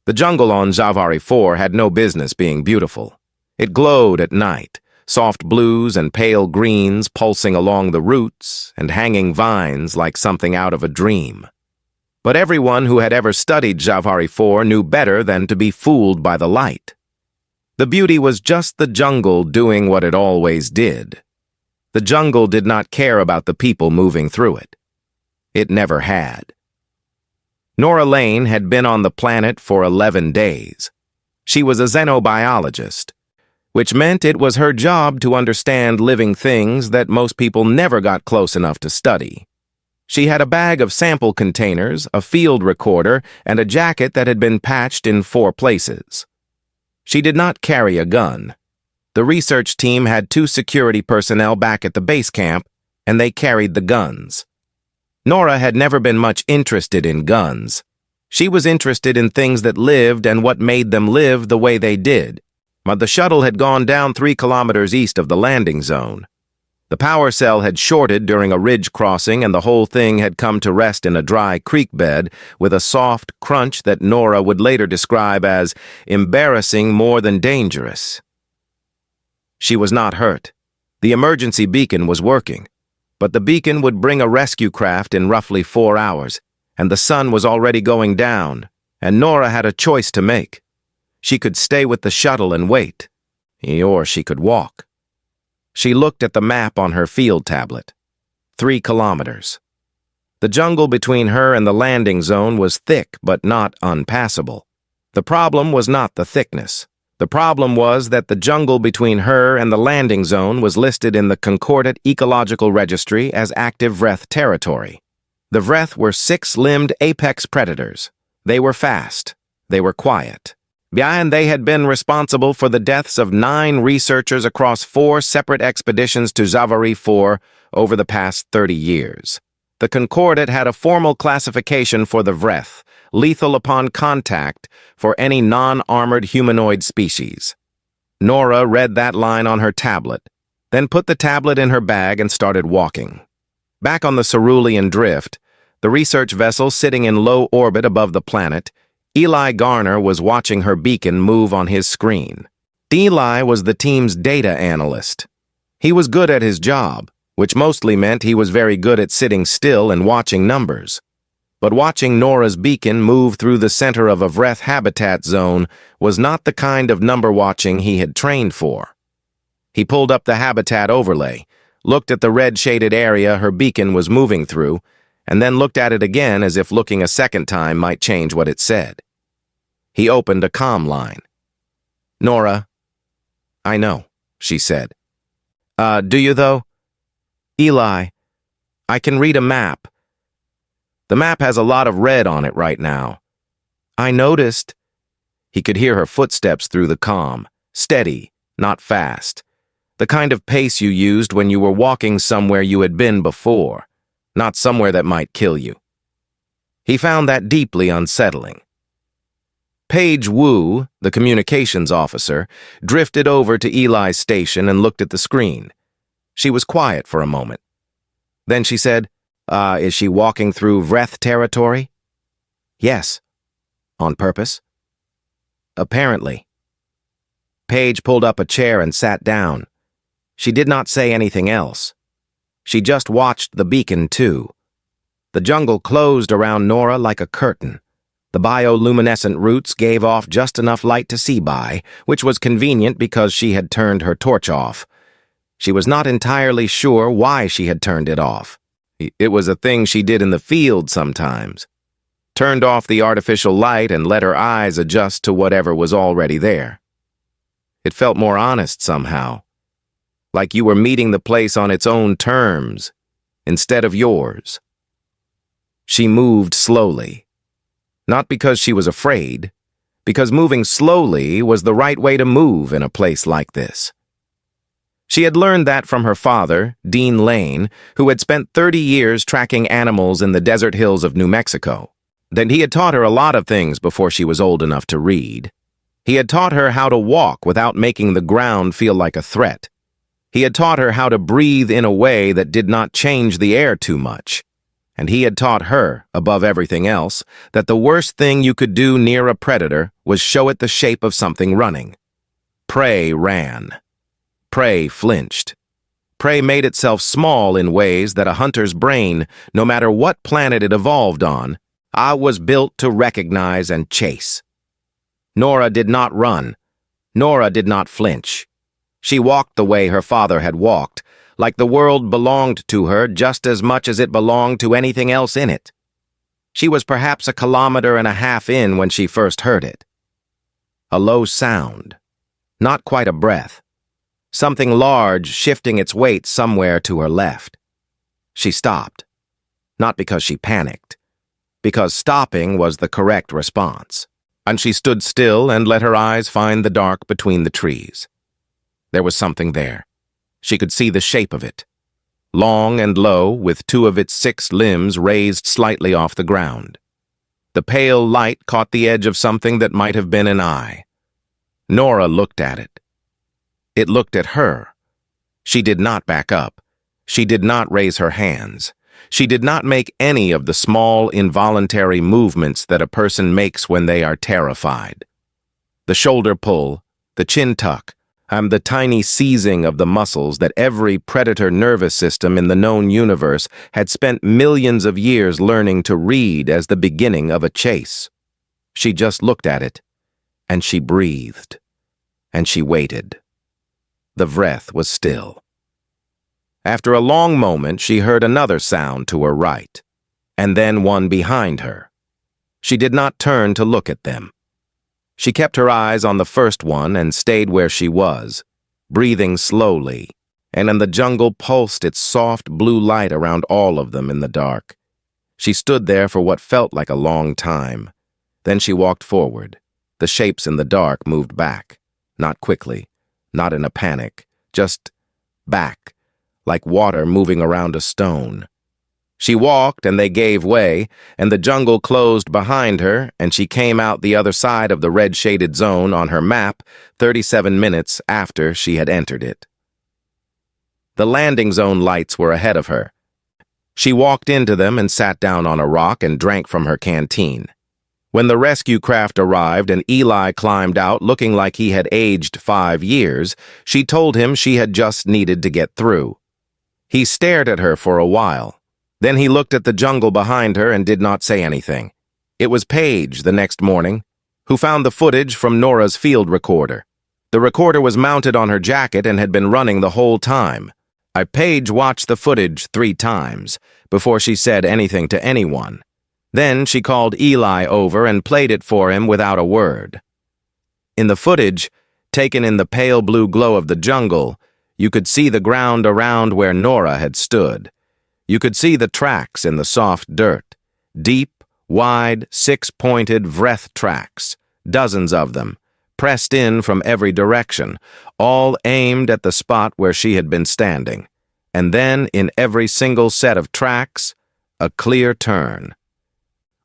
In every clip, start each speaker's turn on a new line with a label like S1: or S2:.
S1: The jungle on HFY 4 had no business being beautiful. It glowed at night, soft blues and pale greens pulsing along the roots and hanging vines like something out of a dream. But everyone who had ever studied HFY 4 knew better than to be fooled by the light. The beauty was just the jungle doing what it always did. The jungle did not care about the people moving through it. It never had. Nora Lane had been on the planet for 11 days. She was a xenobiologist, which meant it was her job to understand living things that most people never got close enough to study. She had a bag of sample containers, a field recorder, and a jacket that had been patched in 4 places. She did not carry a gun. The research team had 2 security personnel back at the base camp, and they carried the guns. Nora had never been much interested in guns. She was interested in things that lived and what made them live the way they did. But the shuttle had gone down 3 kilometers east of the landing zone. The power cell had shorted during a ridge crossing, and the whole thing had come to rest in a dry creek bed with a soft crunch that Nora would later describe as embarrassing more than dangerous. She was not hurt. The emergency beacon was working, but the beacon would bring a rescue craft in roughly 4 hours, and the sun was already going down, and Nora had a choice to make. She could stay with the shuttle and wait, or she could walk. She looked at the map on her field tablet. 3 kilometers. The jungle between her and the landing zone was thick but not unpassable. The problem was not the thickness. The problem was that the jungle between her and the landing zone was listed in the Concordat Ecological Registry as active Vreth territory. The Vreth were 6-limbed apex predators. They were fast. They were quiet. And they had been responsible for the deaths of 9 researchers across 4 separate expeditions to HFY 4 over the past 30 years. The Concordat had a formal classification for the Vreth, lethal upon contact for any non-armored humanoid species. Nora read that line on her tablet, then put the tablet in her bag and started walking. Back on the Cerulean Drift, the research vessel sitting in low orbit above the planet, Eli Garner was watching her beacon move on his screen. Eli was the team's data analyst. He was good at his job, which mostly meant he was very good at sitting still and watching numbers. But watching Nora's beacon move through the center of a Vreth habitat zone was not the kind of number watching he had trained for. He pulled up the habitat overlay, looked at the red-shaded area her beacon was moving through, and then looked at it again as if looking a second time might change what it said. He opened a comm line. "Nora." "I know," she said. Do you though?" "Eli, I can read a map. The map has a lot of red on it right now." "I noticed." He could hear her footsteps through the comm, steady, not fast. The kind of pace you used when you were walking somewhere you had been before, not somewhere that might kill you. He found that deeply unsettling. Paige Wu, the communications officer, drifted over to Eli's station and looked at the screen. She was quiet for a moment. Then she said, "Is she walking through Vreth territory?" "Yes." "On purpose?" "Apparently." Paige pulled up a chair and sat down. She did not say anything else. She just watched the beacon, too. The jungle closed around Nora like a curtain. The bioluminescent roots gave off just enough light to see by, which was convenient because she had turned her torch off. She was not entirely sure why she had turned it off. It was a thing she did in the field sometimes. Turned off the artificial light and let her eyes adjust to whatever was already there. It felt more honest somehow, like you were meeting the place on its own terms, instead of yours. She moved slowly. Not because she was afraid, because moving slowly was the right way to move in a place like this. She had learned that from her father, Dean Lane, who had spent 30 years tracking animals in the desert hills of New Mexico. Then he had taught her a lot of things before she was old enough to read. He had taught her how to walk without making the ground feel like a threat. He had taught her how to breathe in a way that did not change the air too much. and he had taught her, above everything else, that the worst thing you could do near a predator was show it the shape of something running. Prey ran. Prey flinched. Prey made itself small in ways that a hunter's brain, no matter what planet it evolved on, was built to recognize and chase. Nora did not run. Nora did not flinch. She walked the way her father had walked, like the world belonged to her just as much as it belonged to anything else in it. She was perhaps 1.5 kilometers in when she first heard it. A low sound. Not quite a breath. Something large shifting its weight somewhere to her left. She stopped. Not because she panicked. Because stopping was the correct response. And she stood still and let her eyes find the dark between the trees. There was something there. She could see the shape of it. Long and low, with 2 of its 6 limbs raised slightly off the ground. The pale light caught the edge of something that might have been an eye. Nora looked at it. It looked at her. She did not back up. She did not raise her hands. She did not make any of the small, involuntary movements that a person makes when they are terrified. The shoulder pull, the chin tuck, and the tiny seizing of the muscles that every predator nervous system in the known universe had spent millions of years learning to read as the beginning of a chase. She just looked at it, and she breathed, and she waited. The breath was still. After a long moment, she heard another sound to her right, and then one behind her. She did not turn to look at them. She kept her eyes on the first one and stayed where she was, breathing slowly, and in the jungle pulsed its soft blue light around all of them in the dark. She stood there for what felt like a long time. Then she walked forward. The shapes in the dark moved back, not quickly, not in a panic, just back, like water moving around a stone. She walked, and they gave way, and the jungle closed behind her, and she came out the other side of the red-shaded zone on her map 37 minutes after she had entered it. The landing zone lights were ahead of her. She walked into them and sat down on a rock and drank from her canteen. When the rescue craft arrived and Eli climbed out looking like he had aged 5 years, she told him she had just needed to get through. He stared at her for a while. Then he looked at the jungle behind her and did not say anything. It was Paige, the next morning, who found the footage from Nora's field recorder. The recorder was mounted on her jacket and had been running the whole time. Paige watched the footage 3 times before she said anything to anyone. Then she called Eli over and played it for him without a word. In the footage, taken in the pale blue glow of the jungle, you could see the ground around where Nora had stood. You could see the tracks in the soft dirt, deep, wide, 6-pointed vreth tracks, dozens of them, pressed in from every direction, all aimed at the spot where she had been standing. And then, in every single set of tracks, a clear turn.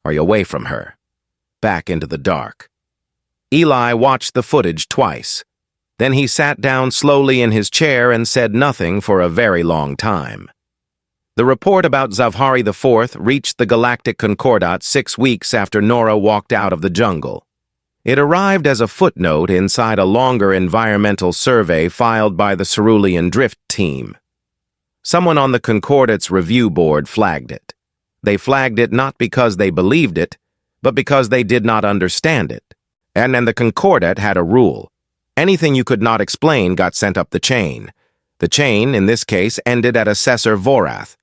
S1: Are you away from her? Back into the dark. Eli watched the footage twice. Then he sat down slowly in his chair and said nothing for a very long time. The report about Zavhari IV reached the Galactic Concordat 6 weeks after Nora walked out of the jungle. It arrived as a footnote inside a longer environmental survey filed by the Cerulean Drift team. Someone on the Concordat's review board flagged it. They flagged it not because they believed it, but because they did not understand it. And then the Concordat had a rule. Anything you could not explain got sent up the chain. The chain, in this case, ended at Assessor Vorath.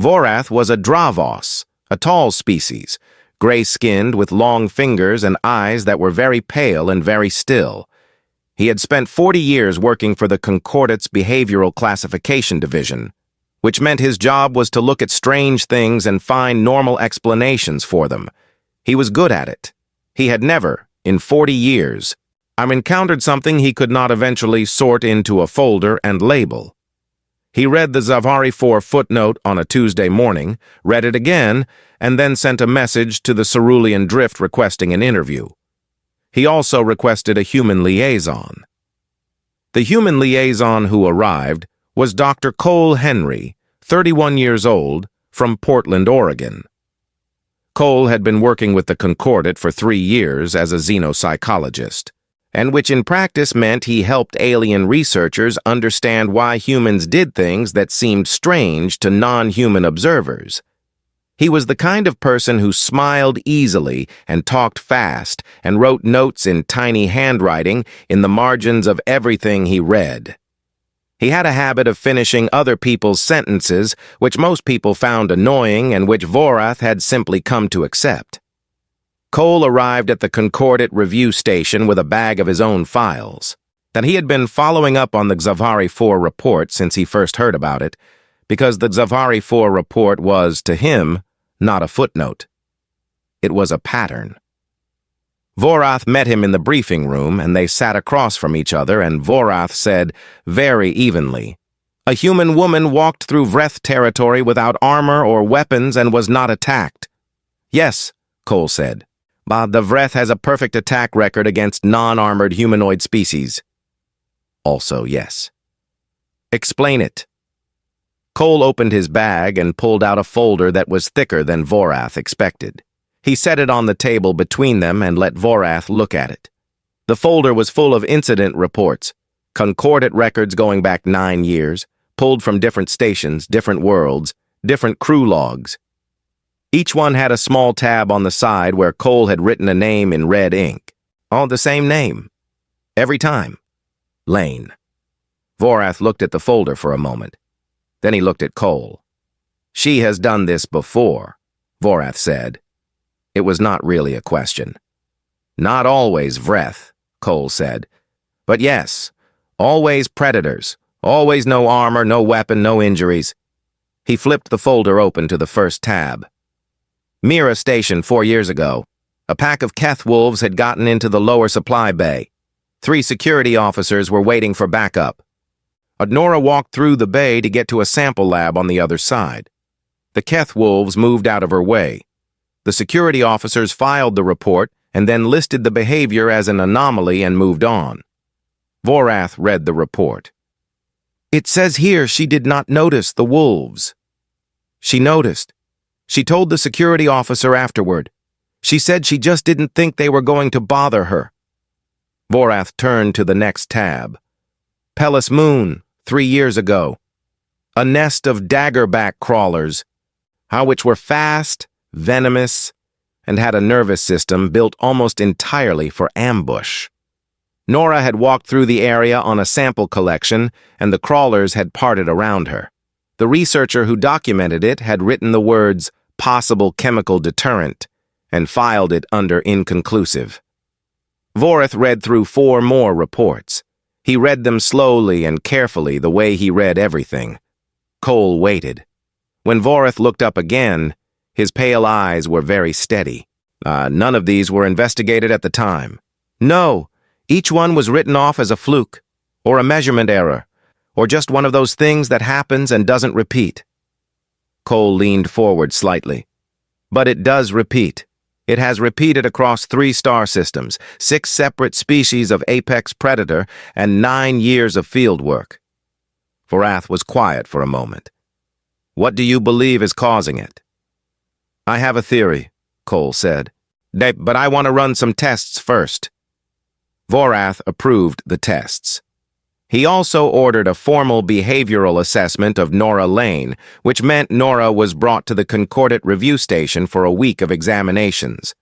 S1: Vorath was a Dravos, a tall species, gray-skinned with long fingers and eyes that were very pale and very still. He had spent 40 years working for the Concordat's Behavioral Classification Division, which meant his job was to look at strange things and find normal explanations for them. He was good at it. He had never, in 40 years, encountered something he could not eventually sort into a folder and label. He read the Zavhari IV footnote on a Tuesday morning, read it again, and then sent a message to the Cerulean Drift requesting an interview. He also requested a human liaison. The human liaison who arrived was Dr. Cole Henry, 31 years old, from Portland, Oregon. Cole had been working with the Concordat for 3 years as a xenopsychologist, and which in practice meant he helped alien researchers understand why humans did things that seemed strange to non-human observers. He was the kind of person who smiled easily and talked fast and wrote notes in tiny handwriting in the margins of everything he read. He had a habit of finishing other people's sentences, which most people found annoying and which Vorath had simply come to accept. Cole arrived at the Concordat review station with a bag of his own files. That he had been following up on the Xavari 4 report since he first heard about it, because the Xavari 4 report was, to him, not a footnote. It was a pattern. Vorath met him in the briefing room, and they sat across from each other, and Vorath said, very evenly, "A human woman walked through Vreth territory without armor or weapons and was not attacked." "Yes," Cole said, "but the Vreth has a perfect attack record against non-armored humanoid species." "Also yes." "Explain it." Cole opened his bag and pulled out a folder that was thicker than Vorath expected. He set it on the table between them and let Vorath look at it. The folder was full of incident reports, Concordat records going back 9 years, pulled from different stations, different worlds, different crew logs. Each one had a small tab on the side where Cole had written a name in red ink. All the same name. Every time. Lane. Vorath looked at the folder for a moment. Then he looked at Cole. "She has done this before," Vorath said. It was not really a question. "Not always Vreth," Cole said. "But yes, always predators, always no armor, no weapon, no injuries." He flipped the folder open to the first tab. Mira Station 4 years ago. A pack of Keth wolves had gotten into the lower supply bay. 3 security officers were waiting for backup. Nora walked through the bay to get to a sample lab on the other side. The Keth wolves moved out of her way. The security officers filed the report and then listed the behavior as an anomaly and moved on. Vorath read the report. "It says here she did not notice the wolves." "She noticed. She told the security officer afterward. She said she just didn't think they were going to bother her." Vorath turned to the next tab. "Pellis Moon, 3 years ago. A nest of daggerback crawlers, which were fast, venomous, and had a nervous system built almost entirely for ambush. Nora had walked through the area on a sample collection, and the crawlers had parted around her. The researcher who documented it had written the words, possible chemical deterrent, and filed it under inconclusive. Vorath read through 4 more reports. He read them slowly and carefully, the way he read everything. Cole waited. When Vorath looked up again, his pale eyes were very steady. None of these were investigated at the time. No, each one was written off as a fluke, or a measurement error, or just one of those things that happens and doesn't repeat. Cole leaned forward slightly. "But it does repeat. It has repeated across 3 star systems, 6 separate species of apex predator, and 9 years of field work." Vorath was quiet for a moment. "What do you believe is causing it?" "I have a theory," Cole said. "But I want to run some tests first." Vorath approved the tests. He also ordered a formal behavioral assessment of Nora Lane, which meant Nora was brought to the Concordat review station for a week of examinations.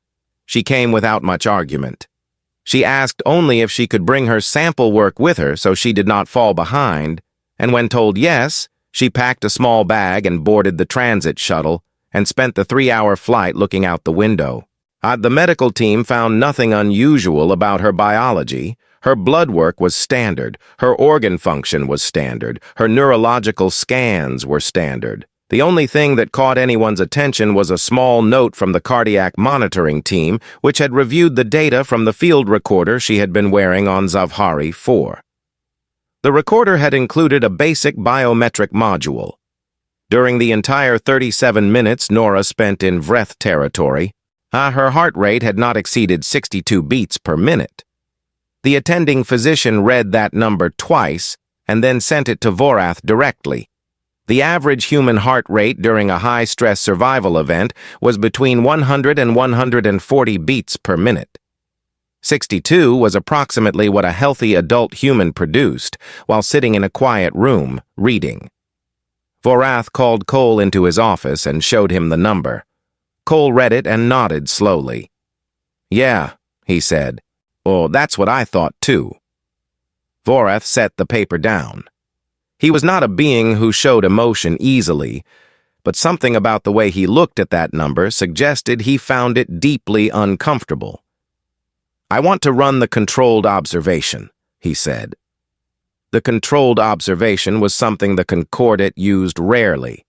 S1: She came without much argument. She asked only if she could bring her sample work with her so she did not fall behind, and when told yes, she packed a small bag and boarded the transit shuttle and spent the 3-hour flight looking out the window. The medical team found nothing unusual about her biology. Her blood work was standard, her organ function was standard, her neurological scans were standard. The only thing that caught anyone's attention was a small note from the cardiac monitoring team, which had reviewed the data from the field recorder she had been wearing on Xavari 4. The recorder had included a basic biometric module. During the entire 37 minutes Nora spent in Vreth territory, her heart rate had not exceeded 62 beats per minute. The attending physician read that number twice and then sent it to Vorath directly. The average human heart rate during a high-stress survival event was between 100 and 140 beats per minute. 62 was approximately what a healthy adult human produced while sitting in a quiet room, reading. Vorath called Cole into his office and showed him the number. Cole read it and nodded slowly. "Yeah," he said. "Well, that's what I thought too." Vorath set the paper down. He was not a being who showed emotion easily, but something about the way he looked at that number suggested he found it deeply uncomfortable. "I want to run the controlled observation," he said. The controlled observation was something the Concordat used rarely.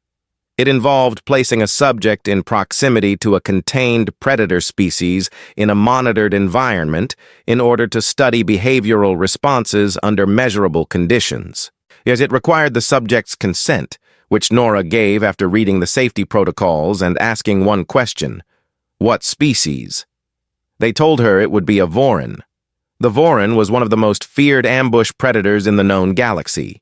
S1: It involved placing a subject in proximity to a contained predator species in a monitored environment in order to study behavioral responses under measurable conditions. Yet it required the subject's consent, which Nora gave after reading the safety protocols and asking one question: what species? They told her it would be a Voran. The Voran was one of the most feared ambush predators in the known galaxy.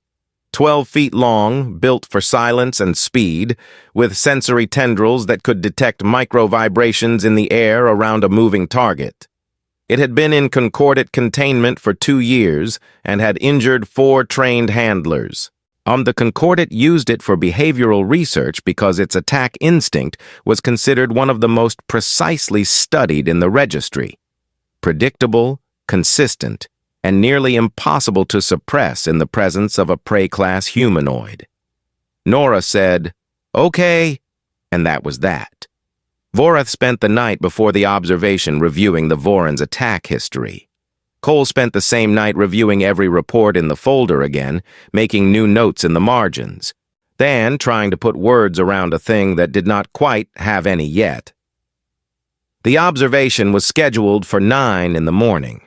S1: 12 feet long, built for silence and speed, with sensory tendrils that could detect micro-vibrations in the air around a moving target. It had been in Concordat containment for 2 years and had injured 4 trained handlers. The Concordat used it for behavioral research because its attack instinct was considered one of the most precisely studied in the registry. Predictable, consistent, and nearly impossible to suppress in the presence of a prey-class humanoid. Nora said, "Okay," and that was that. Vorath spent the night before the observation reviewing the Voran's attack history. Cole spent the same night reviewing every report in the folder again, making new notes in the margins, then trying to put words around a thing that did not quite have any yet. The observation was scheduled for 9 in the morning.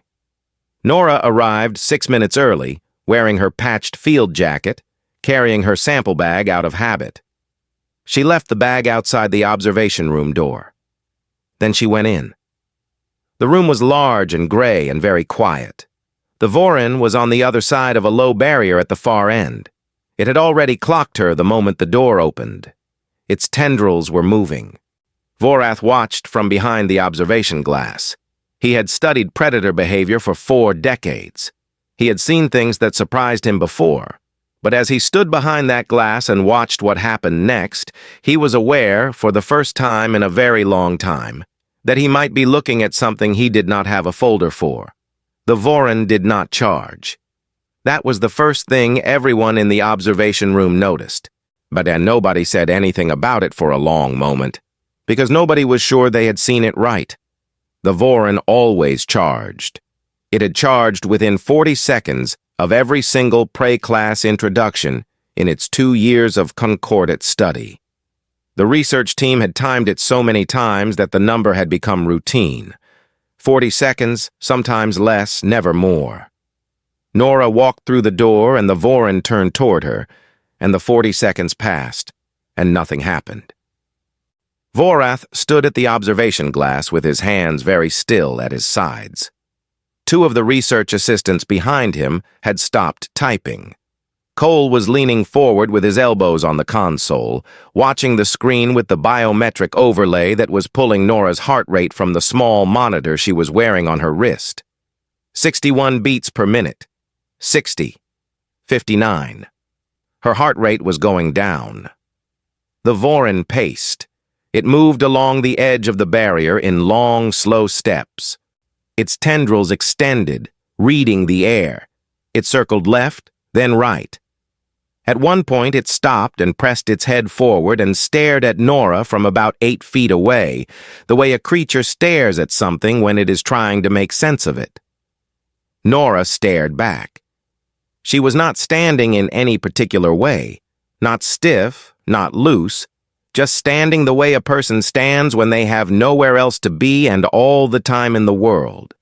S1: Nora arrived 6 minutes early, wearing her patched field jacket, carrying her sample bag out of habit. She left the bag outside the observation room door. Then she went in. The room was large and gray and very quiet. The Voran was on the other side of a low barrier at the far end. It had already clocked her the moment the door opened. Its tendrils were moving. Vorath watched from behind the observation glass. He had studied predator behavior for 4 decades. He had seen things that surprised him before. But as he stood behind that glass and watched what happened next, he was aware, for the first time in a very long time, that he might be looking at something he did not have a folder for. The Voran did not charge. That was the first thing everyone in the observation room noticed. But nobody said anything about it for a long moment, because nobody was sure they had seen it right. The Voran always charged. It had charged within 40 seconds of every single prey class introduction in its 2 years of Concordat study. The research team had timed it so many times that the number had become routine. 40 seconds, sometimes less, never more. Nora walked through the door and the Voran turned toward her, and the 40 seconds passed, and nothing happened. Vorath stood at the observation glass with his hands very still at his sides. 2 of the research assistants behind him had stopped typing. Cole was leaning forward with his elbows on the console, watching the screen with the biometric overlay that was pulling Nora's heart rate from the small monitor she was wearing on her wrist. 61 beats per minute. 60. 59. Her heart rate was going down. The Voran paced. It moved along the edge of the barrier in long, slow steps. Its tendrils extended, reading the air. It circled left, then right. At one point, it stopped and pressed its head forward and stared at Nora from about 8 feet away, the way a creature stares at something when it is trying to make sense of it. Nora stared back. She was not standing in any particular way, not stiff, not loose, just standing the way a person stands when they have nowhere else to be and all the time in the world.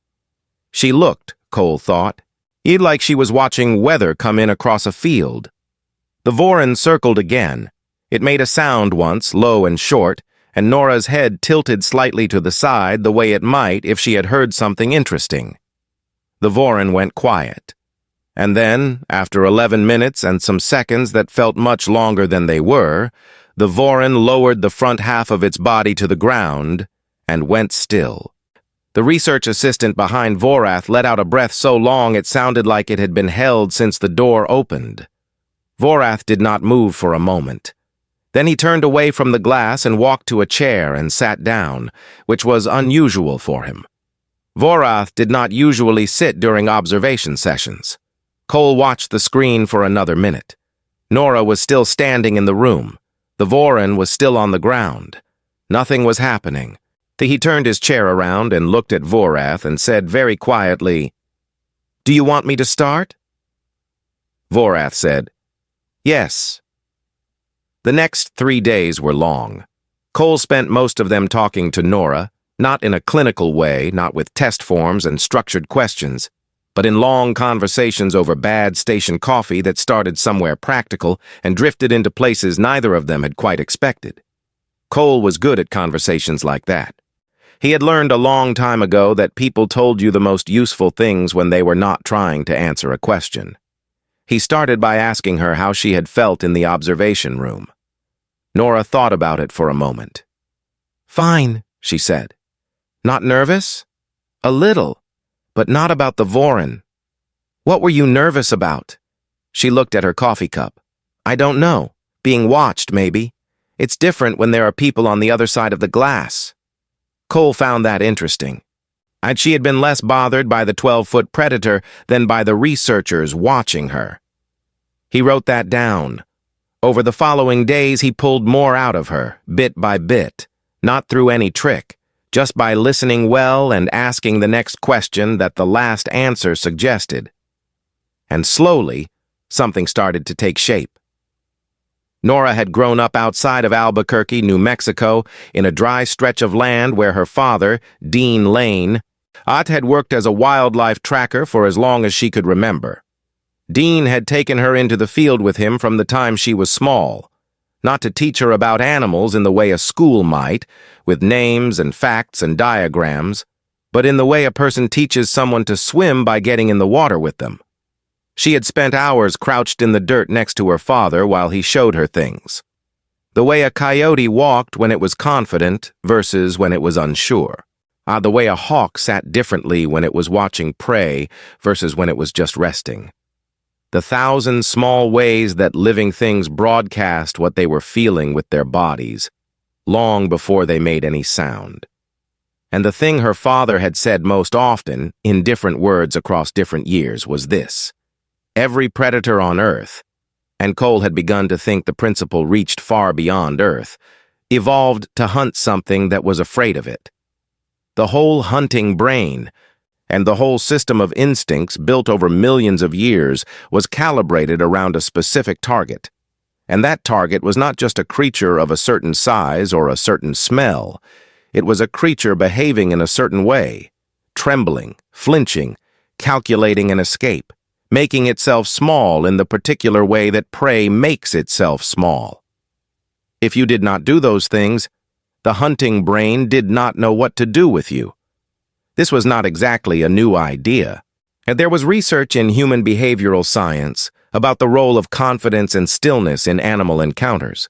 S1: She looked, Cole thought, like she was watching weather come in across a field. The Voran circled again. It made a sound once, low and short, and Nora's head tilted slightly to the side the way it might if she had heard something interesting. The Voran went quiet, And then, after 11 minutes and some seconds that felt much longer than they were, the Voran lowered the front half of its body to the ground and went still. The research assistant behind Vorath let out a breath so long it sounded like it had been held since the door opened. Vorath did not move for a moment. Then he turned away from the glass and walked to a chair and sat down, which was unusual for him. Vorath did not usually sit during observation sessions. Cole watched the screen for another minute. Nora was still standing in the room. The Voran was still on the ground. Nothing was happening. He turned his chair around and looked at Vorath and said very quietly, "Do you want me to start?" Vorath said, "Yes." The next 3 days were long. Cole spent most of them talking to Nora, not in a clinical way, not with test forms and structured questions, but in long conversations over bad station coffee that started somewhere practical and drifted into places neither of them had quite expected. Cole was good at conversations like that. He had learned a long time ago that people told you the most useful things when they were not trying to answer a question. He started by asking her how she had felt in the observation room. Nora thought about it for a moment. "Fine," she said. "Not nervous?" "A little, but not about the Voran." "What were you nervous about?" She looked at her coffee cup. "I don't know. Being watched, maybe. It's different when there are people on the other side of the glass." Cole found that interesting. And she had been less bothered by the 12-foot predator than by the researchers watching her. He wrote that down. Over the following days, he pulled more out of her, bit by bit, not through any trick, just by listening well and asking the next question that the last answer suggested. And slowly, something started to take shape. Nora had grown up outside of Albuquerque, New Mexico, in a dry stretch of land where her father, Dean Lane, had worked as a wildlife tracker for as long as she could remember. Dean had taken her into the field with him from the time she was small, not to teach her about animals in the way a school might, with names and facts and diagrams, but in the way a person teaches someone to swim by getting in the water with them. She had spent hours crouched in the dirt next to her father while he showed her things. The way a coyote walked when it was confident versus when it was unsure. The way a hawk sat differently when it was watching prey versus when it was just resting. The 1,000 small ways that living things broadcast what they were feeling with their bodies, long before they made any sound. And the thing her father had said most often, in different words across different years, was this: every predator on Earth, and Cole had begun to think the principle reached far beyond Earth, evolved to hunt something that was afraid of it. The whole hunting brain, and the whole system of instincts built over millions of years, was calibrated around a specific target. And that target was not just a creature of a certain size or a certain smell. It was a creature behaving in a certain way, trembling, flinching, calculating an escape, making itself small in the particular way that prey makes itself small. If you did not do those things, the hunting brain did not know what to do with you. This was not exactly a new idea. And there was research in human behavioral science about the role of confidence and stillness in animal encounters.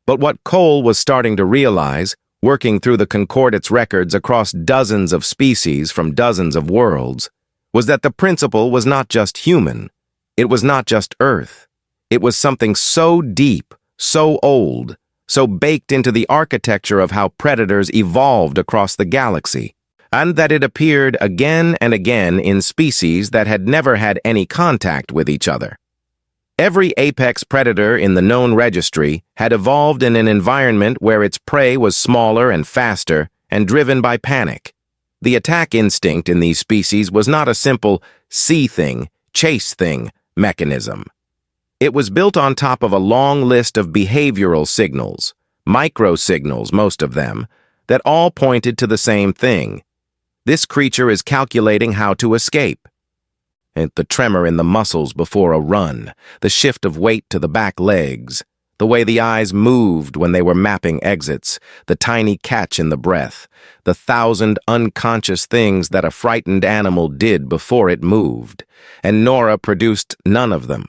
S1: But what Cole was starting to realize, working through the concordance records across dozens of species from dozens of worlds, was that the principle was not just human. It was not just Earth. It was something so deep, so old, so baked into the architecture of how predators evolved across the galaxy, and that it appeared again and again in species that had never had any contact with each other. Every apex predator in the known registry had evolved in an environment where its prey was smaller and faster and driven by panic. The attack instinct in these species was not a simple see thing, chase thing mechanism. It was built on top of a long list of behavioral signals, micro-signals, most of them, that all pointed to the same thing. This creature is calculating how to escape. And the tremor in the muscles before a run, the shift of weight to the back legs, The way the eyes moved when they were mapping exits, the tiny catch in the breath, the 1,000 unconscious things that a frightened animal did before it moved. And Nora produced none of them.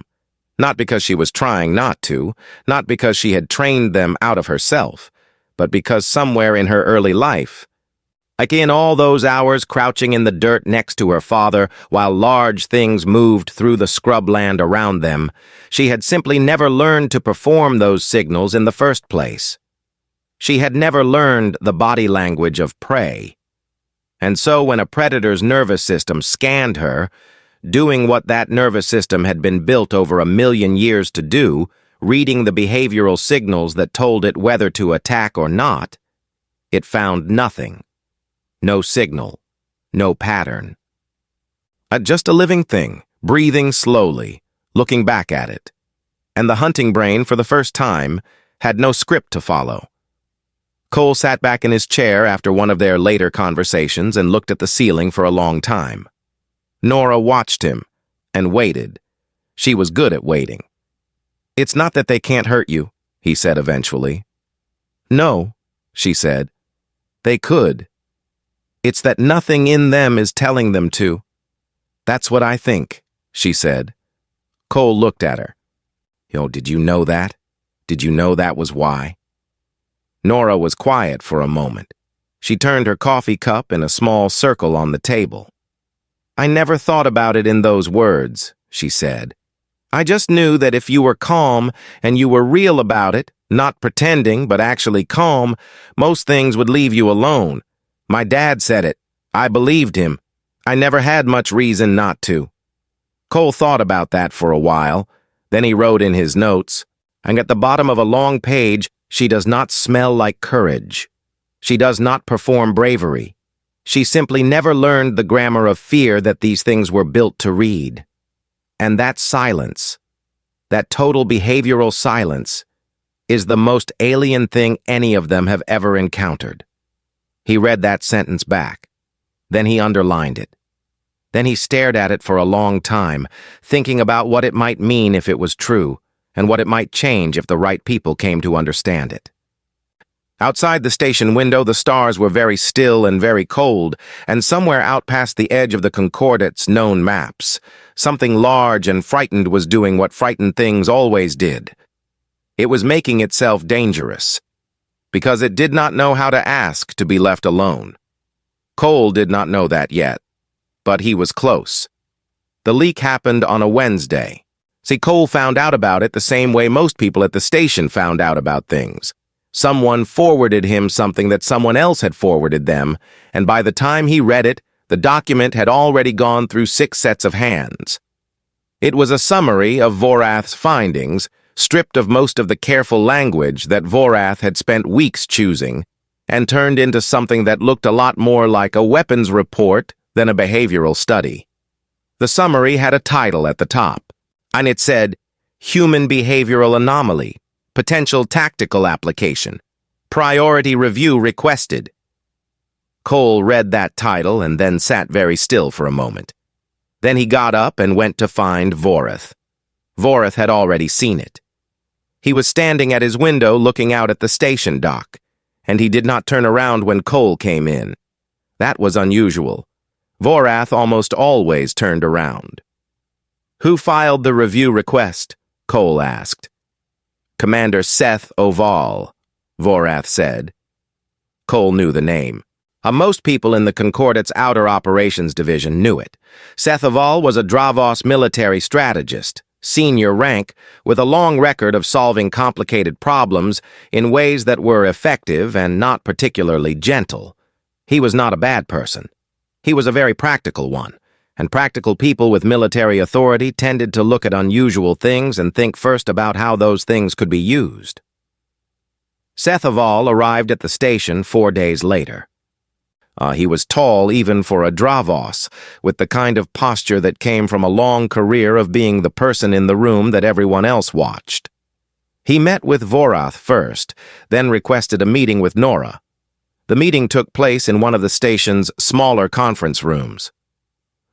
S1: Not because she was trying not to, not because she had trained them out of herself, but because somewhere in her early life, like in all those hours crouching in the dirt next to her father while large things moved through the scrubland around them, she had simply never learned to perform those signals in the first place. She had never learned the body language of prey. And so when a predator's nervous system scanned her, doing what that nervous system had been built over 1,000,000 years to do, reading the behavioral signals that told it whether to attack or not, it found nothing. No signal, no pattern. Just a living thing, breathing slowly, looking back at it. And the hunting brain, for the first time, had no script to follow. Cole sat back in his chair after one of their later conversations and looked at the ceiling for a long time. Nora watched him and waited. She was good at waiting. "It's not that they can't hurt you," he said eventually. "No," she said. "They could. It's that nothing in them is telling them to." "That's what I think," she said. Cole looked at her. Did you know that? Did you know that was why?" Nora was quiet for a moment. She turned her coffee cup in a small circle on the table. "I never thought about it in those words," she said. "I just knew that if you were calm and you were real about it, not pretending but actually calm, most things would leave you alone. My dad said it. I believed him. I never had much reason not to." Cole thought about that for a while. Then he wrote in his notes, and at the bottom of a long page, "She does not smell like courage. She does not perform bravery. She simply never learned the grammar of fear that these things were built to read." And that silence, that total behavioral silence, is the most alien thing any of them have ever encountered. He read that sentence back. Then he underlined it. Then he stared at it for a long time, thinking about what it might mean if it was true, and what it might change if the right people came to understand it. Outside the station window, the stars were very still and very cold, and somewhere out past the edge of the Concordate's known maps, something large and frightened was doing what frightened things always did. It was making itself dangerous, because it did not know how to ask to be left alone. Cole did not know that yet, but he was close. The leak happened on a Wednesday. See, Cole found out about it the same way most people at the station found out about things. Someone forwarded him something that someone else had forwarded them, and by the time he read it, the document had already gone through 6 sets of hands. It was a summary of Vorath's findings, stripped of most of the careful language that Vorath had spent weeks choosing, and turned into something that looked a lot more like a weapons report than a behavioral study. The summary had a title at the top, and it said, "Human Behavioral Anomaly, Potential Tactical Application, Priority Review Requested." Cole read that title and then sat very still for a moment. Then he got up and went to find Vorath. Vorath had already seen it. He was standing at his window looking out at the station dock, and he did not turn around when Cole came in. That was unusual. Vorath almost always turned around. "Who filed the review request?" Cole asked. "Commander Seth Oval," Vorath said. Cole knew the name. Most people in the Concordate's Outer Operations Division knew it. Seth Oval was a Dravos military strategist, senior rank, with a long record of solving complicated problems in ways that were effective and not particularly gentle. He was not a bad person. He was a very practical one, and practical people with military authority tended to look at unusual things and think first about how those things could be used. Seth Oval arrived at the station 4 days later. He was tall even for a Dravos, with the kind of posture that came from a long career of being the person in the room that everyone else watched. He met with Vorath first, then requested a meeting with Nora. The meeting took place in one of the station's smaller conference rooms.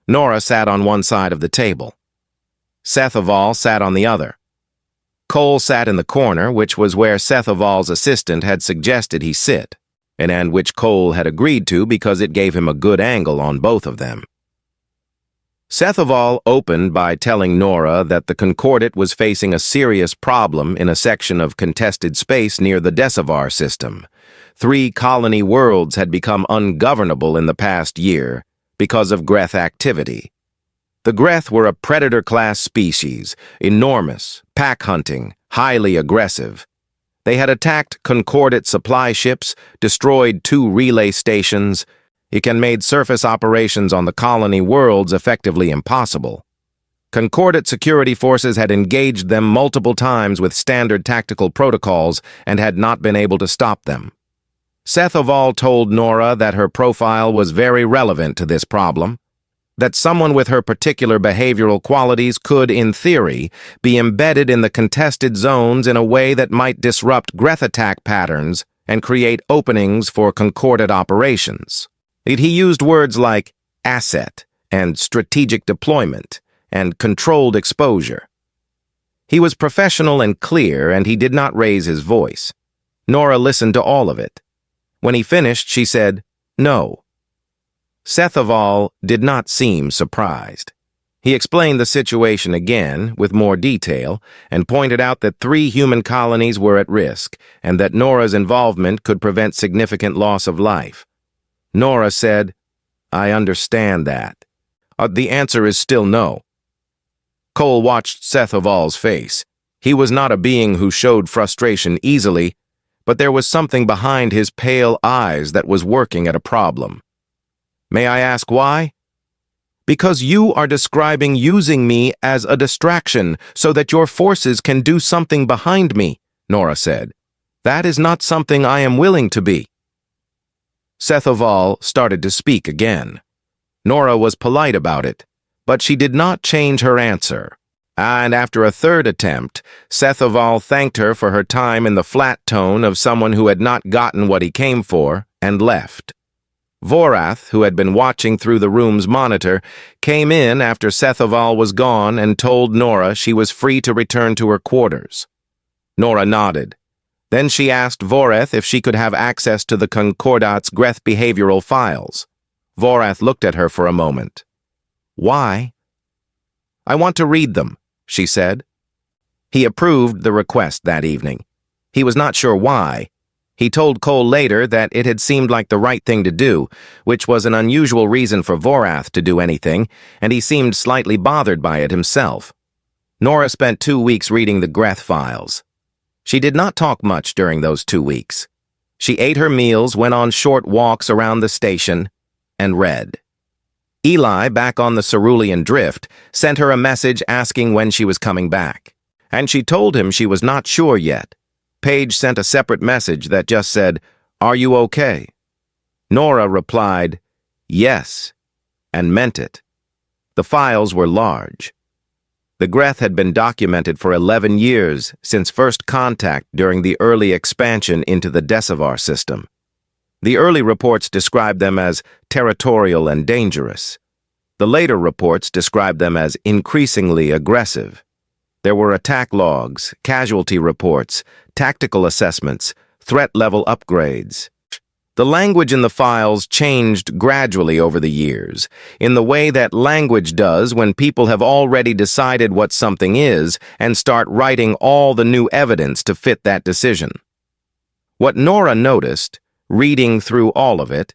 S1: Nora sat on one side of the table. Seth Oval sat on the other. Cole sat in the corner, which was where Sethoval's assistant had suggested he sit, and which Cole had agreed to because it gave him a good angle on both of them. Sethoval opened by telling Nora that the Concordat was facing a serious problem in a section of contested space near the Desavar system. 3 colony worlds had become ungovernable in the past year because of Greth activity. The Greth were a predator-class species, enormous, pack-hunting, highly aggressive. They had attacked Concordat supply ships, destroyed 2 relay stations, and made surface operations on the colony worlds effectively impossible. Concordat security forces had engaged them multiple times with standard tactical protocols and had not been able to stop them. Sethoval told Nora that her profile was very relevant to this problem, that someone with her particular behavioral qualities could, in theory, be embedded in the contested zones in a way that might disrupt Greth attack patterns and create openings for Concordat operations. He used words like asset and strategic deployment and controlled exposure. He was professional and clear, and he did not raise his voice. Nora listened to all of it. When he finished, she said, "No." Sethoval did not seem surprised. He explained the situation again, with more detail, and pointed out that 3 human colonies were at risk, and that Nora's involvement could prevent significant loss of life. Nora said, "I understand that. The answer is still no." Cole watched Sethoval's face. He was not a being who showed frustration easily, but there was something behind his pale eyes that was working at a problem. "May I ask why?" "Because you are describing using me as a distraction so that your forces can do something behind me," Nora said. "That is not something I am willing to be." Sethoval started to speak again. Nora was polite about it, but she did not change her answer. And after a third attempt, Sethoval thanked her for her time in the flat tone of someone who had not gotten what he came for, and left. Vorath, who had been watching through the room's monitor, came in after Sethoval was gone and told Nora she was free to return to her quarters. Nora nodded. Then she asked Vorath if she could have access to the Concordat's Greth behavioral files. Vorath looked at her for a moment. "Why?" "I want to read them," she said. He approved the request that evening. He was not sure why. He told Cole later that it had seemed like the right thing to do, which was an unusual reason for Vorath to do anything, and he seemed slightly bothered by it himself. Nora spent 2 weeks reading the Greth files. She did not talk much during those 2 weeks. She ate her meals, went on short walks around the station, and read. Eli, back on the Cerulean Drift, sent her a message asking when she was coming back, and she told him she was not sure yet. Paige sent a separate message that just said, "Are you okay?" Nora replied, "Yes," and meant it. The files were large. The Greth had been documented for 11 years since first contact during the early expansion into the Desavar system. The early reports described them as territorial and dangerous. The later reports described them as increasingly aggressive. There were attack logs, casualty reports, tactical assessments, threat level upgrades. The language in the files changed gradually over the years, in the way that language does when people have already decided what something is and start writing all the new evidence to fit that decision. What Nora noticed, reading through all of it,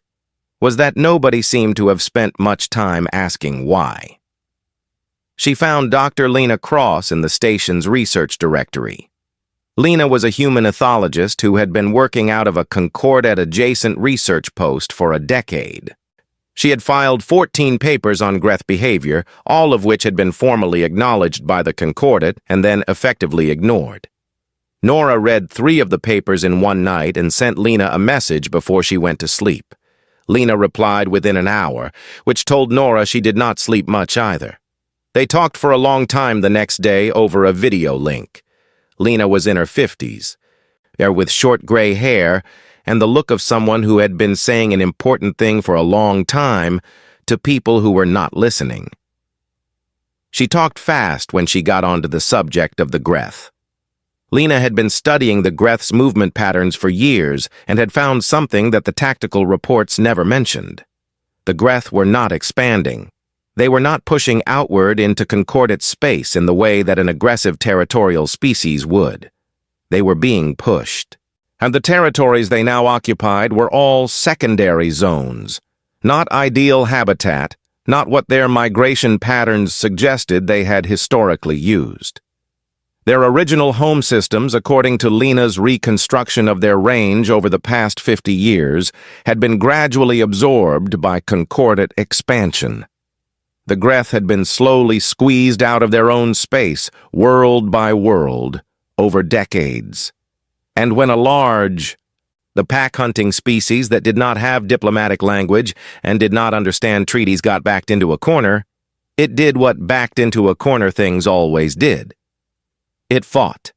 S1: was that nobody seemed to have spent much time asking why. She found Dr. Lena Cross in the station's research directory. Lena was a human ethologist who had been working out of a Concordat-adjacent research post for a decade. She had filed 14 papers on Greth behavior, all of which had been formally acknowledged by the Concordat and then effectively ignored. Nora read 3 of the papers in one night and sent Lena a message before she went to sleep. Lena replied within an hour, which told Nora she did not sleep much either. They talked for a long time the next day over a video link. Lena was in her 50s, with short gray hair and the look of someone who had been saying an important thing for a long time to people who were not listening. She talked fast when she got onto the subject of the Greth. Lena had been studying the Greth's movement patterns for years and had found something that the tactical reports never mentioned. The Greth were not expanding. They were not pushing outward into concordate space in the way that an aggressive territorial species would. They were being pushed. And the territories they now occupied were all secondary zones, not ideal habitat, not what their migration patterns suggested they had historically used. Their original home systems, according to Lena's reconstruction of their range over the past 50 years, had been gradually absorbed by concordate expansion. The Greth had been slowly squeezed out of their own space, world by world, over decades. And when the pack-hunting species that did not have diplomatic language and did not understand treaties got backed into a corner, it did what backed into a corner things always did. It fought.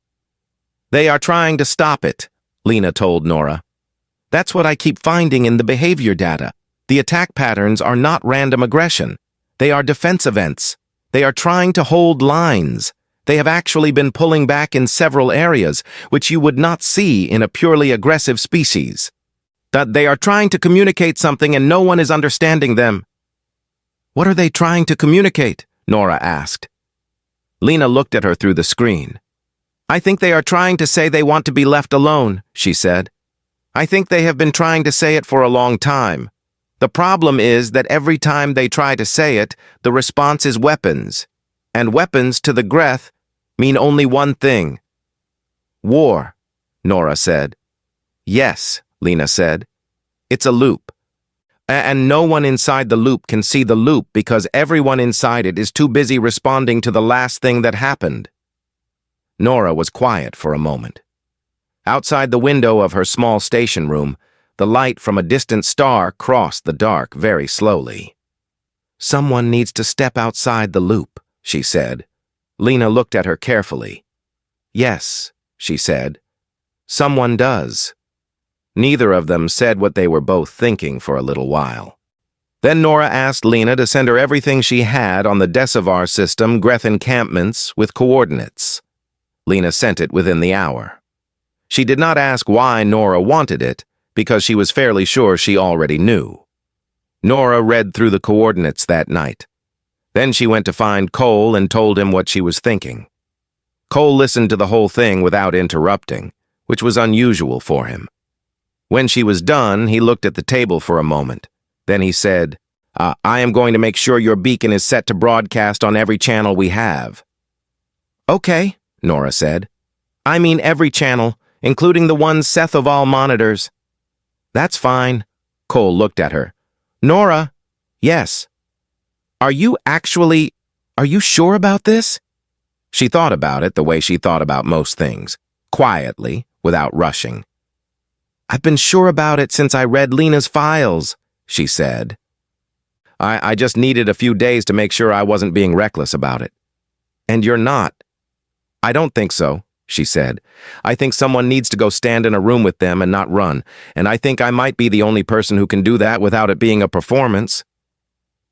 S1: "They are trying to stop it," Lena told Nora. "That's what I keep finding in the behavior data. The attack patterns are not random aggression. They are defense events. They are trying to hold lines. They have actually been pulling back in several areas, which you would not see in a purely aggressive species. That they are trying to communicate something and no one is understanding them." "What are they trying to communicate?" Nora asked. Lena looked at her through the screen. "I think they are trying to say they want to be left alone," she said. "I think they have been trying to say it for a long time. The problem is that every time they try to say it, the response is weapons. And weapons to the Greth mean only one thing." "War," Nora said. "Yes," Lena said. "It's a loop. And no one inside the loop can see the loop because everyone inside it is too busy responding to the last thing that happened." Nora was quiet for a moment. Outside the window of her small station room, the light from a distant star crossed the dark very slowly. "Someone needs to step outside the loop," she said. Lena looked at her carefully. "Yes," she said. "Someone does." Neither of them said what they were both thinking for a little while. Then Nora asked Lena to send her everything she had on the Desavar system Greth encampments with coordinates. Lena sent it within the hour. She did not ask why Nora wanted it, because she was fairly sure she already knew. Nora read through the coordinates that night. Then she went to find Cole and told him what she was thinking. Cole listened to the whole thing without interrupting, which was unusual for him. When she was done, he looked at the table for a moment. Then he said, "I am going to make sure your beacon is set to broadcast on every channel we have." "Okay," Nora said. "I mean every channel, including the ones Seth Oval monitors." "That's fine." Cole looked at her. "Nora?" "Yes." Are you sure about this?" She thought about it the way she thought about most things, quietly, without rushing. "I've been sure about it since I read Lena's files," she said. I just needed a few days to make sure I wasn't being reckless about it." "And you're not." "I don't think so," she said. "I think someone needs to go stand in a room with them and not run, and I think I might be the only person who can do that without it being a performance."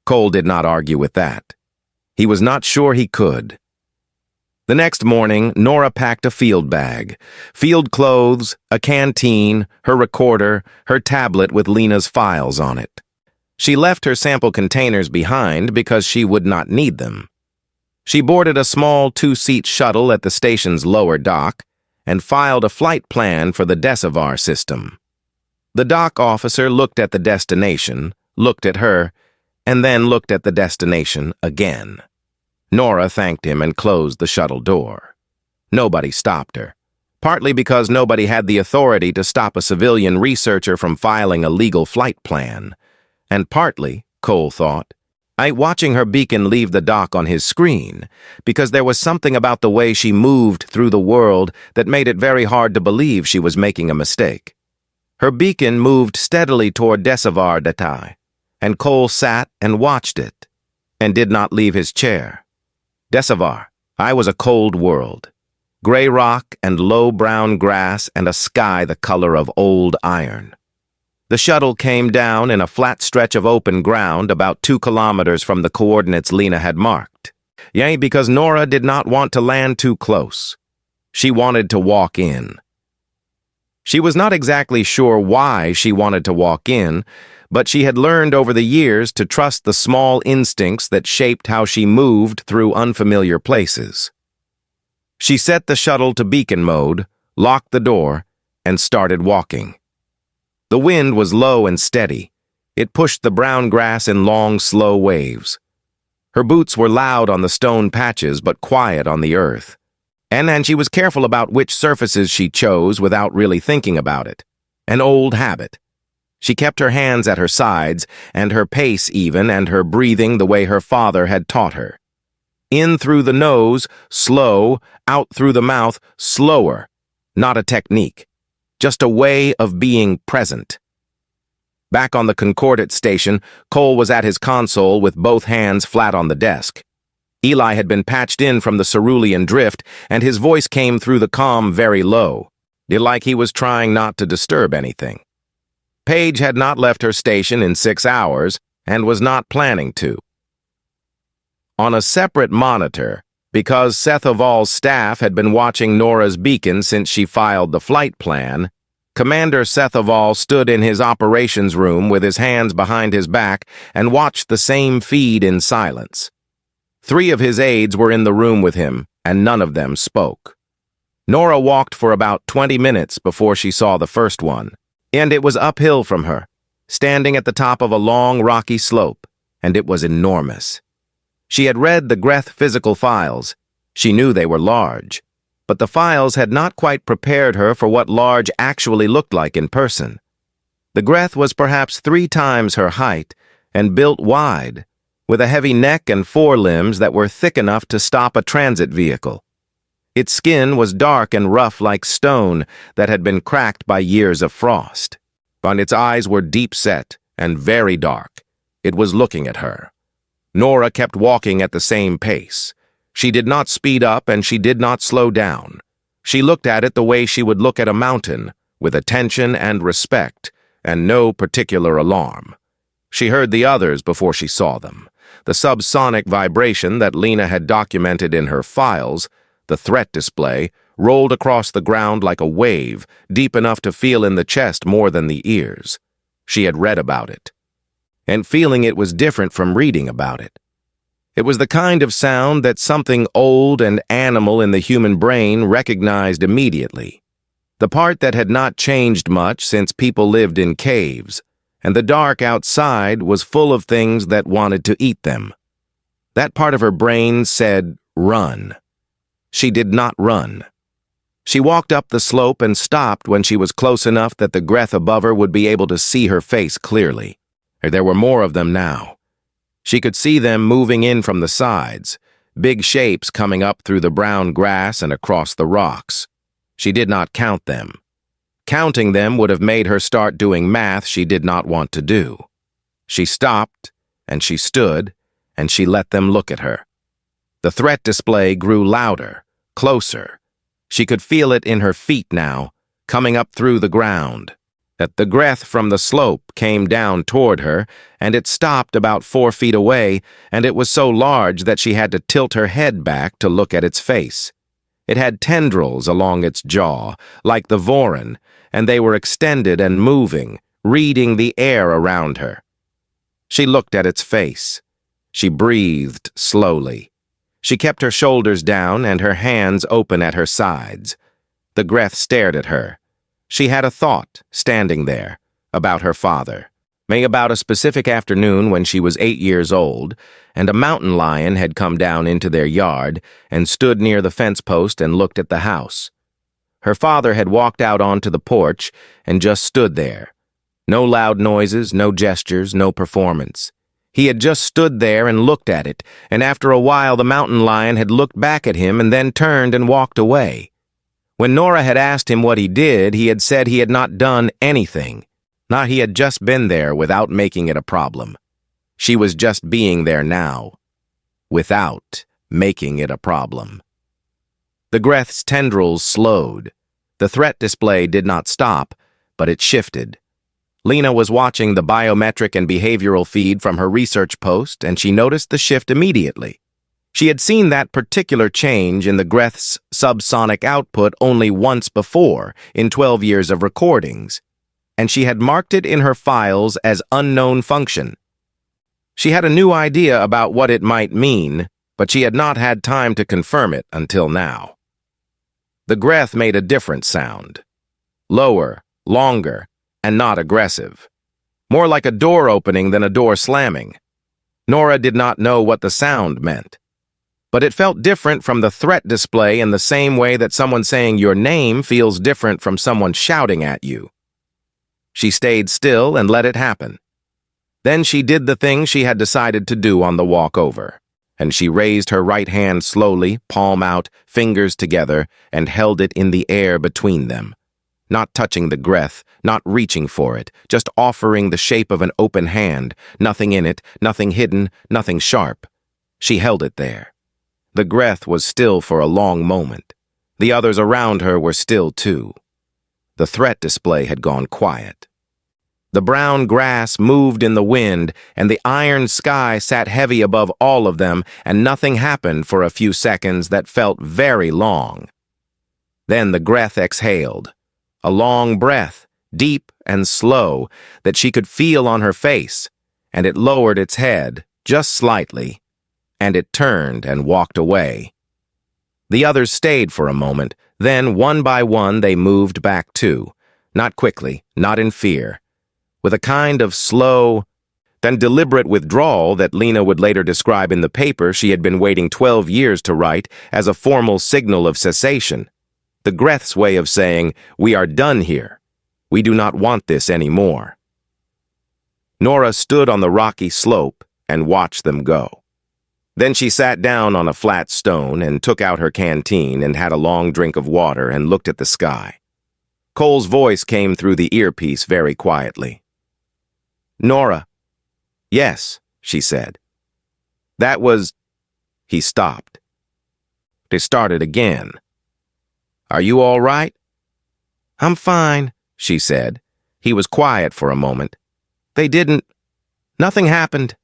S1: Cole did not argue with that. He was not sure he could. The next morning, Nora packed a field bag, field clothes, a canteen, her recorder, her tablet with Lena's files on it. She left her sample containers behind because she would not need them. She boarded a small two-seat shuttle at the station's lower dock and filed a flight plan for the Desavar system. The dock officer looked at the destination, looked at her, and then looked at the destination again. Nora thanked him and closed the shuttle door. Nobody stopped her, partly because nobody had the authority to stop a civilian researcher from filing a legal flight plan, and partly, Cole thought, watching her beacon leave the dock on his screen, because there was something about the way she moved through the world that made it very hard to believe she was making a mistake. Her beacon moved steadily toward Desavar data, and Cole sat and watched it, and did not leave his chair. Desavar, I was a cold world. Gray rock and low brown grass and a sky the color of old iron. The shuttle came down in a flat stretch of open ground about 2 kilometers from the coordinates Lena had marked. Yea, because Nora did not want to land too close. She wanted to walk in. She was not exactly sure why she wanted to walk in, but she had learned over the years to trust the small instincts that shaped how she moved through unfamiliar places. She set the shuttle to beacon mode, locked the door, and started walking. The wind was low and steady. It pushed the brown grass in long, slow waves. Her boots were loud on the stone patches but quiet on the earth. And she was careful about which surfaces she chose without really thinking about it. An old habit. She kept her hands at her sides, and her pace even, and her breathing the way her father had taught her. In through the nose, slow, out through the mouth, slower. Not a technique. Just a way of being present. Back on the Concordate station, Cole was at his console with both hands flat on the desk. Eli had been patched in from the cerulean drift, and his voice came through the comm very low, like he was trying not to disturb anything. Paige had not left her station in 6 hours, and was not planning to. On a separate monitor, because Sethoval's staff had been watching Nora's beacon since she filed the flight plan, Commander Sethoval stood in his operations room with his hands behind his back and watched the same feed in silence. 3 of his aides were in the room with him, and none of them spoke. Nora walked for about 20 minutes before she saw the first one, and it was uphill from her, standing at the top of a long, rocky slope, and it was enormous. She had read the Greth physical files. She knew they were large, but the files had not quite prepared her for what large actually looked like in person. The Greth was perhaps 3 times her height and built wide, with a heavy neck and forelimbs that were thick enough to stop a transit vehicle. Its skin was dark and rough like stone that had been cracked by years of frost. But its eyes were deep-set and very dark. It was looking at her. Nora kept walking at the same pace. She did not speed up and she did not slow down. She looked at it the way she would look at a mountain, with attention and respect, and no particular alarm. She heard the others before she saw them. The subsonic vibration that Lena had documented in her files, the threat display, rolled across the ground like a wave, deep enough to feel in the chest more than the ears. She had read about it. And feeling it was different from reading about it. It was the kind of sound that something old and animal in the human brain recognized immediately. The part that had not changed much since people lived in caves, and the dark outside was full of things that wanted to eat them. That part of her brain said, run. She did not run. She walked up the slope and stopped when she was close enough that the Greth above her would be able to see her face clearly. There were more of them now. She could see them moving in from the sides, big shapes coming up through the brown grass and across the rocks. She did not count them. Counting them would have made her start doing math she did not want to do. She stopped, and she stood, and she let them look at her. The threat display grew louder, closer. She could feel it in her feet now, coming up through the ground. That the Greth from the slope came down toward her, and it stopped about 4 feet away, and it was so large that she had to tilt her head back to look at its face. It had tendrils along its jaw, like the Voron, and they were extended and moving, reading the air around her. She looked at its face. She breathed slowly. She kept her shoulders down and her hands open at her sides. The Greth stared at her. She had a thought, standing there, about her father. About a specific afternoon when she was 8 years old, and a mountain lion had come down into their yard and stood near the fence post and looked at the house. Her father had walked out onto the porch and just stood there. No loud noises, no gestures, no performance. He had just stood there and looked at it, and after a while the mountain lion had looked back at him and then turned and walked away. When Nora had asked him what he did, he had said he had not done anything. Not he had just been there without making it a problem. She was just being there now, without making it a problem. The Greth's tendrils slowed. The threat display did not stop, but it shifted. Lena was watching the biometric and behavioral feed from her research post, and she noticed the shift immediately. She had seen that particular change in the Greth's subsonic output only once before, in 12 years of recordings, and she had marked it in her files as unknown function. She had a new idea about what it might mean, but she had not had time to confirm it until now. The Greth made a different sound. Lower, longer, and not aggressive. More like a door opening than a door slamming. Nora did not know what the sound meant, but it felt different from the threat display in the same way that someone saying your name feels different from someone shouting at you. She stayed still and let it happen. Then she did the thing she had decided to do on the walk over, and she raised her right hand slowly, palm out, fingers together, and held it in the air between them. Not touching the Greth, not reaching for it, just offering the shape of an open hand, nothing in it, nothing hidden, nothing sharp. She held it there. The Greth was still for a long moment. The others around her were still too. The threat display had gone quiet. The brown grass moved in the wind, and the iron sky sat heavy above all of them, and nothing happened for a few seconds that felt very long. Then the Greth exhaled, a long breath, deep and slow, that she could feel on her face, and it lowered its head, just slightly, and it turned and walked away. The others stayed for a moment, then one by one they moved back too, not quickly, not in fear, with a kind of slow, then deliberate withdrawal that Lena would later describe in the paper she had been waiting 12 years to write as a formal signal of cessation. The Greth's way of saying, "We are done here. We do not want this anymore." Nora stood on the rocky slope and watched them go. Then she sat down on a flat stone and took out her canteen and had a long drink of water and looked at the sky. Cole's voice came through the earpiece very quietly. "Nora." "Yes," she said. "That was—" He stopped. They started again. "Are you all right?" "I'm fine," she said. He was quiet for a moment. "They didn't— Nothing happened."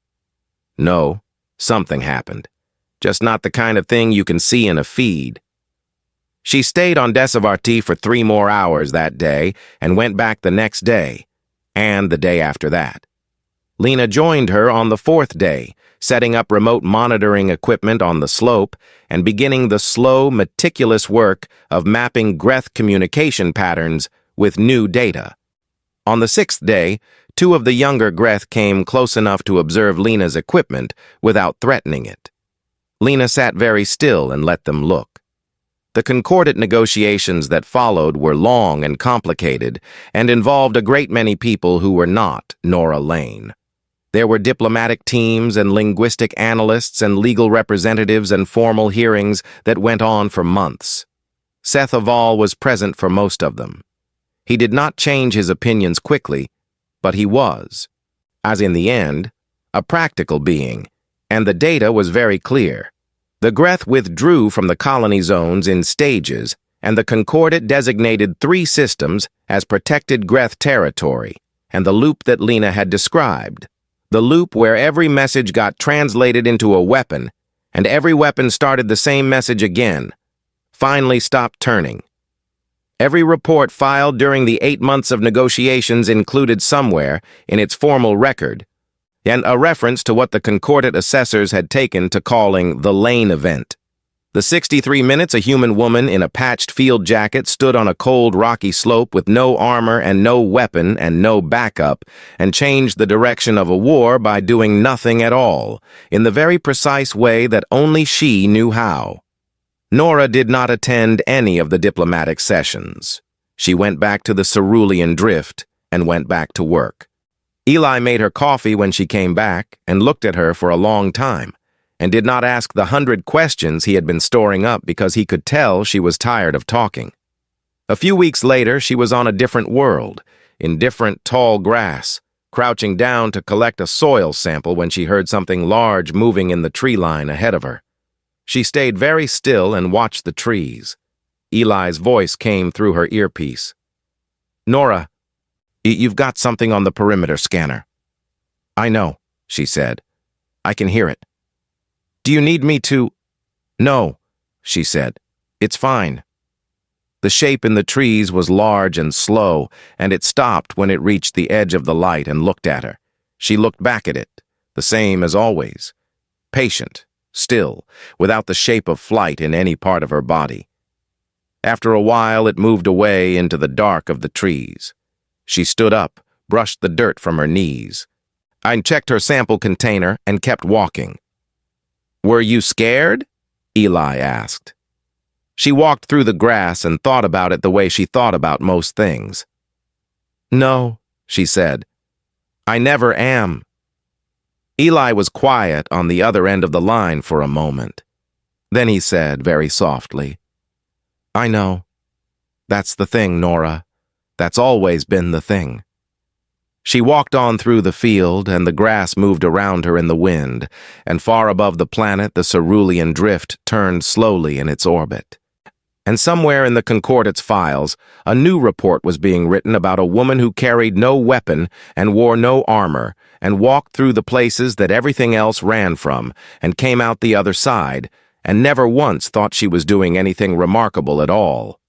S1: "No, something happened. Just not the kind of thing you can see in a feed." She stayed on Desavar T for 3 more hours that day and went back the next day, and the day after that. Lena joined her on the 4th day, setting up remote monitoring equipment on the slope and beginning the slow, meticulous work of mapping Greth communication patterns with new data. On the 6th day, 2 of the younger Greth came close enough to observe Lena's equipment without threatening it. Lena sat very still and let them look. The concordant negotiations that followed were long and complicated and involved a great many people who were not Nora Lane. There were diplomatic teams and linguistic analysts and legal representatives and formal hearings that went on for months. Seth Aval was present for most of them. He did not change his opinions quickly, but he was, as in the end, a practical being, and the data was very clear. The Greth withdrew from the colony zones in stages, and the Concordat designated 3 systems as protected Greth territory, and the loop that Lena had described. The loop where every message got translated into a weapon, and every weapon started the same message again, finally stopped turning. Every report filed during the 8 months of negotiations included somewhere, in its formal record, and a reference to what the Concordat assessors had taken to calling the Lane event. The 63 minutes a human woman in a patched field jacket stood on a cold, rocky slope with no armor and no weapon and no backup, and changed the direction of a war by doing nothing at all, in the very precise way that only she knew how. Nora did not attend any of the diplomatic sessions. She went back to the Cerulean Drift and went back to work. Eli made her coffee when she came back and looked at her for a long time, and did not ask the 100 questions he had been storing up because he could tell she was tired of talking. A few weeks later, she was on a different world, in different tall grass, crouching down to collect a soil sample when she heard something large moving in the tree line ahead of her. She stayed very still and watched the trees. Eli's voice came through her earpiece. "Nora, you've got something on the perimeter scanner." "I know," she said. "I can hear it." "Do you need me to—" "No," she said. "It's fine." The shape in the trees was large and slow, and it stopped when it reached the edge of the light and looked at her. She looked back at it, the same as always. Patient, still, without the shape of flight in any part of her body. After a while, it moved away into the dark of the trees. She stood up, brushed the dirt from her knees. I checked her sample container and kept walking. "Were you scared?" Eli asked. She walked through the grass and thought about it the way she thought about most things. "No," she said. "I never am." Eli was quiet on the other end of the line for a moment. Then he said very softly, "I know. That's the thing, Nora. That's always been the thing." She walked on through the field, and the grass moved around her in the wind, and far above the planet the cerulean drift turned slowly in its orbit. And somewhere in the Concordance files, a new report was being written about a woman who carried no weapon and wore no armor, and walked through the places that everything else ran from, and came out the other side, and never once thought she was doing anything remarkable at all.